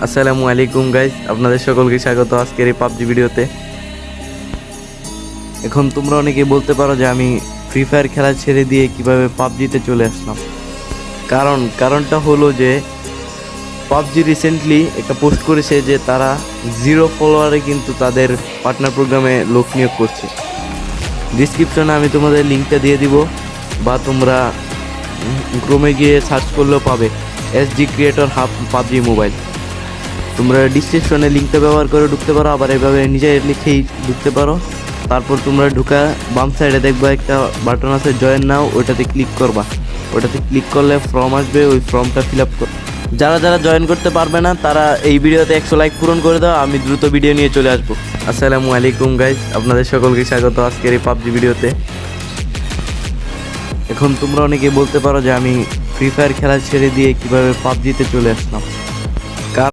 আসসালামু আলাইকুম গাইস, আপনাদের সকলকে স্বাগত আজকের এই পাবজি ভিডিওতে। এখন তোমরা অনেকেই বলতে পারো যে আমি ফ্রি ফায়ার খেলা ছেড়ে দিয়ে কিভাবে পাবজিতে চলে আসলাম। কারণটা হলো যে পাবজি রিসেন্টলি একটা পোস্ট করেছে যে তারা 0 ফলোয়ারে কিন্তু তাদের পার্টনার প্রোগ্রামে লোক নিয়োগ করছে। ডিসক্রিপশনে আমি তোমাদের লিঙ্কটা দিয়ে দিব, বা তোমরা ক্রোমে গিয়ে সার্চ করলেও পাবে SG creator hub PUBG mobile. তোমরা ডিসক্রিপশনে লিঙ্কটা ব্যবহার করে ঢুকতে পারো, আবার এভাবে নিজে লিখেই ঢুকতে পারো। তারপর তোমরা ঢুকা বাম সাইডে দেখবা একটা বাটন আছে জয়েন নাও, ওইটাতে ক্লিক করবা। ওটাতে ক্লিক করলে ফর্ম আসবে, ওই ফর্মটা ফিল আপ কর। যারা যারা জয়েন করতে পারবে না তারা এই ভিডিওতে 100 লাইক পূরণ করে দাও, আমি দ্রুত ভিডিও নিয়ে চলে আসবো। আসসালামু আলাইকুম গাইস, আপনাদের সকলকে স্বাগত আজকের এই পাবজি ভিডিওতে। এখন তোমরা অনেকে বলতে পারো যে আমি ফ্রি ফায়ার খেলা ছেড়ে দিয়ে কিভাবে পাবজিতে চলে আসলাম।